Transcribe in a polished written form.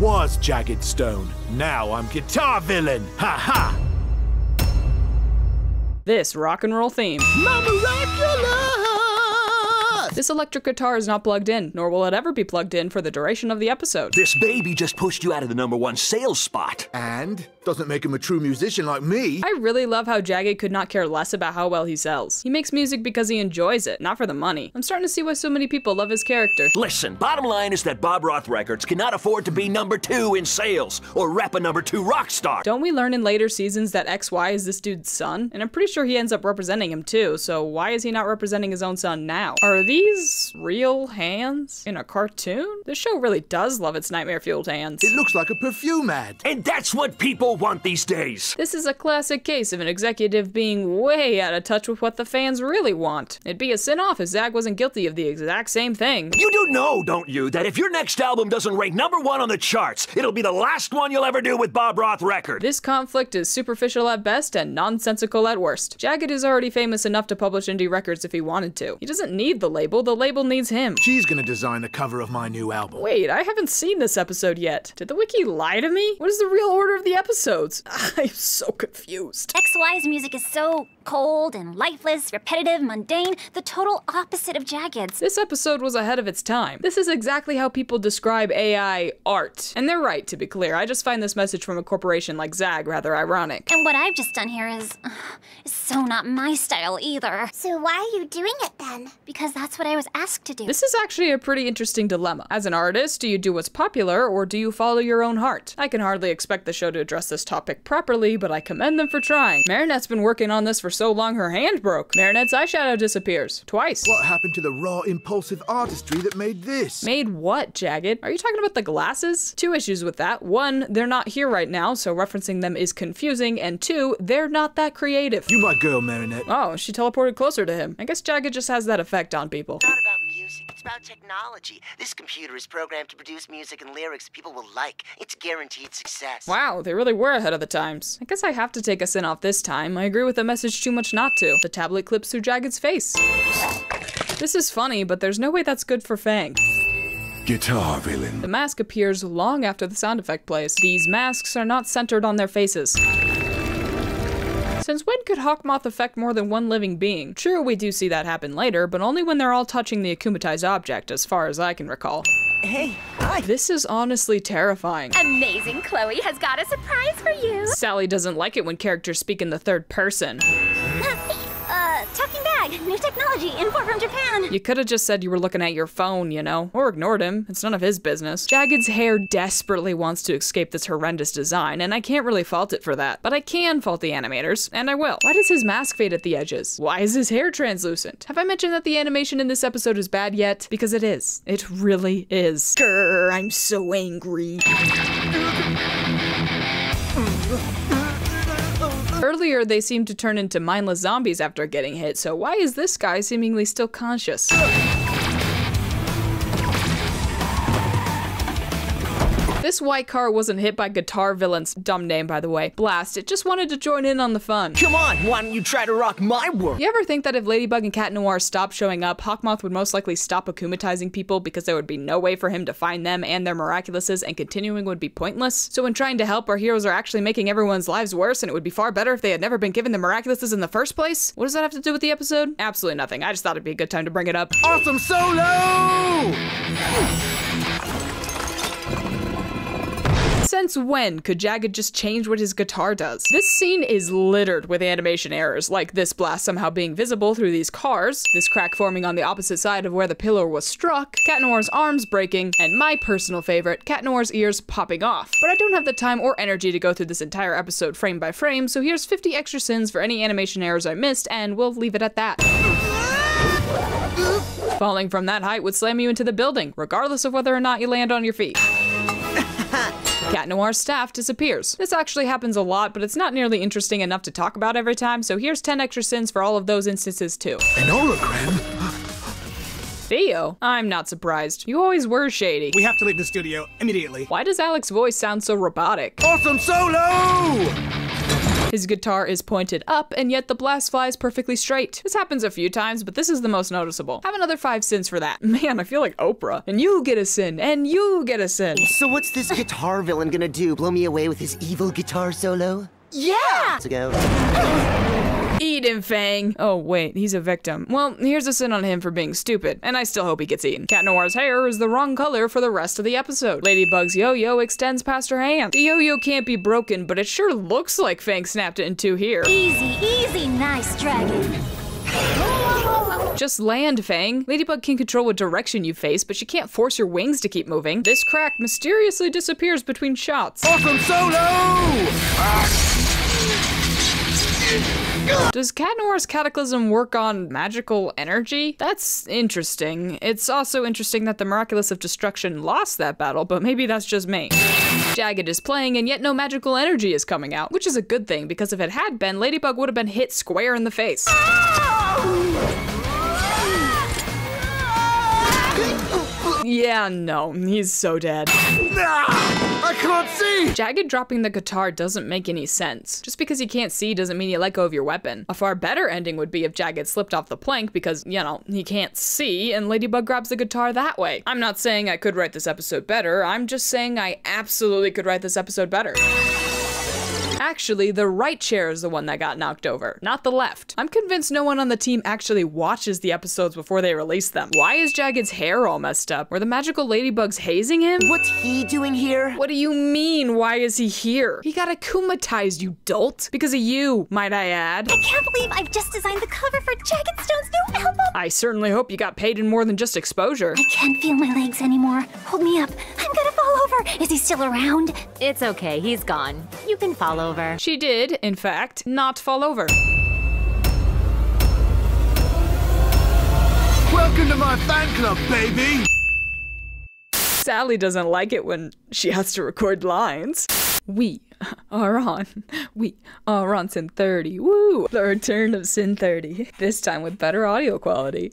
Was Jagged Stone. Now I'm Guitar Villain. Ha ha! This rock and roll theme. Miraculous! This electric guitar is not plugged in, nor will it ever be plugged in for the duration of the episode. This baby just pushed you out of the #1 sales spot. And doesn't make him a true musician like me. I really love how Jagged could not care less about how well he sells. He makes music because he enjoys it, not for the money. I'm starting to see why so many people love his character. Listen, bottom line is that Bob Roth Records cannot afford to be #2 in sales or rep a #2 rock star. Don't we learn in later seasons that XY is this dude's son? And I'm pretty sure he ends up representing him too, so why is he not representing his own son now? Are these real hands in a cartoon? This show really does love its nightmare-fueled hands. It looks like a perfume ad. And that's what people want these days. This is a classic case of an executive being way out of touch with what the fans really want. It'd be a sin-off if ZAG wasn't guilty of the exact same thing. You do know, don't you, that if your next album doesn't rank #1 on the charts, it'll be the last one you'll ever do with Bob Roth Records. This conflict is superficial at best and nonsensical at worst. Jagged is already famous enough to publish indie records if he wanted to. He doesn't need the label needs him. She's gonna design the cover of my new album. Wait, I haven't seen this episode yet. Did the wiki lie to me? What is the real order of the episodes? I'm so confused. XY's music is so cold and lifeless, repetitive, mundane, the total opposite of Jagged's. This episode was ahead of its time. This is exactly how people describe AI art. And they're right, to be clear. I just find this message from a corporation like ZAG rather ironic. And what I've just done here is so not my style either. So why are you doing it then? Because that's what I was asked to do. This is actually a pretty interesting dilemma. As an artist, do you do what's popular or do you follow your own heart? I can hardly expect the show to address this topic properly, but I commend them for trying. Marinette's been working on this for so long her hand broke. Marinette's eyeshadow disappears. Twice. What happened to the raw, impulsive artistry that made this? Made what, Jagged? Are you talking about the glasses? Two issues with that. One, they're not here right now, so referencing them is confusing, and two, they're not that creative. You my girl, Marinette. Oh, she teleported closer to him. I guess Jagged just has that effect on people. It's not about music, it's about technology. This computer is programmed to produce music and lyrics people will like. It's guaranteed success. Wow, they really were ahead of the times. I guess I have to take a sin off this time. I agree with the message too much not to. The tablet clips through Jagged's face. This is funny, but there's no way that's good for Fang. Guitar Villain. The mask appears long after the sound effect plays. These masks are not centered on their faces. Since when could Hawkmoth affect more than one living being? True, we do see that happen later, but only when they're all touching the akumatized object, as far as I can recall. Hey, hi. This is honestly terrifying. Amazing, Chloe has got a surprise for you. Sally doesn't like it when characters speak in the third person. Talking bag, new technology, import from Japan. You could have just said you were looking at your phone, you know, or ignored him. It's none of his business. Jagged's hair desperately wants to escape this horrendous design, and I can't really fault it for that. But I can fault the animators, and I will. Why does his mask fade at the edges? Why is his hair translucent? Have I mentioned that the animation in this episode is bad yet? Because it is. It really is. Grr, I'm so angry. Earlier, they seemed to turn into mindless zombies after getting hit, so why is this guy seemingly still conscious? This white car wasn't hit by Guitar Villain's, dumb name by the way, blast. It just wanted to join in on the fun. Come on, why don't you try to rock my world? You ever think that if Ladybug and Cat Noir stopped showing up, Hawkmoth would most likely stop akumatizing people because there would be no way for him to find them and their Miraculouses, and continuing would be pointless? So when trying to help, our heroes are actually making everyone's lives worse, and it would be far better if they had never been given the Miraculouses in the first place? What does that have to do with the episode? Absolutely nothing. I just thought it'd be a good time to bring it up. Awesome solo! Since when could Jagged just change what his guitar does? This scene is littered with animation errors, like this blast somehow being visible through these cars, this crack forming on the opposite side of where the pillar was struck, Cat Noir's arms breaking, and my personal favorite, Cat Noir's ears popping off. But I don't have the time or energy to go through this entire episode frame by frame, so here's 50 extra sins for any animation errors I missed, and we'll leave it at that. Falling from that height would slam you into the building, regardless of whether or not you land on your feet. Cat Noir's staff disappears. This actually happens a lot, but it's not nearly interesting enough to talk about every time, so here's 10 extra sins for all of those instances too. An hologram? Theo? I'm not surprised. You always were shady. We have to leave the studio immediately. Why does Alex's voice sound so robotic? Awesome solo! His guitar is pointed up, and yet the blast flies perfectly straight. This happens a few times, but this is the most noticeable. Have another 5 cents for that. Man, I feel like Oprah. And you get a sin, and you get a sin. So what's this guitar villain gonna do? Blow me away with his evil guitar solo? Yeah! To go. Eat him, Fang. Oh, wait, he's a victim. Well, here's a sin on him for being stupid, and I still hope he gets eaten. Cat Noir's hair is the wrong color for the rest of the episode. Ladybug's yo-yo extends past her hand. The yo-yo can't be broken, but it sure looks like Fang snapped it in two here. Easy, easy, nice dragon. Just land, Fang. Ladybug can control what direction you face, but she can't force your wings to keep moving. This crack mysteriously disappears between shots. Awesome solo! Does Cat Noir's cataclysm work on magical energy? That's interesting. It's also interesting that the Miraculous of Destruction lost that battle, but maybe that's just me. Jagged is playing, and yet no magical energy is coming out, which is a good thing, because if it had been, Ladybug would have been hit square in the face. Yeah, no, he's so dead. I can't see! Jagged dropping the guitar doesn't make any sense. Just because you can't see doesn't mean you let go of your weapon. A far better ending would be if Jagged slipped off the plank because, you know, he can't see and Ladybug grabs the guitar that way. I'm not saying I could write this episode better, I'm just saying I absolutely could write this episode better. Actually, the right chair is the one that got knocked over, not the left. I'm convinced no one on the team actually watches the episodes before they release them. Why is Jagged's hair all messed up? Were the magical ladybugs hazing him? What's he doing here? What do you mean, why is he here? He got akumatized, you dolt. Because of you, might I add. I can't believe I've just designed the cover for Jagged Stone's new album. I certainly hope you got paid in more than just exposure. I can't feel my legs anymore. Hold me up. I'm gonna fall over. Is he still around? It's okay, he's gone. You can fall over. She did, in fact, not fall over. Welcome to my fan club, baby! Sally doesn't like it when she has to record lines. We are on Sin 30. Woo! The return of Sin 30. This time with better audio quality.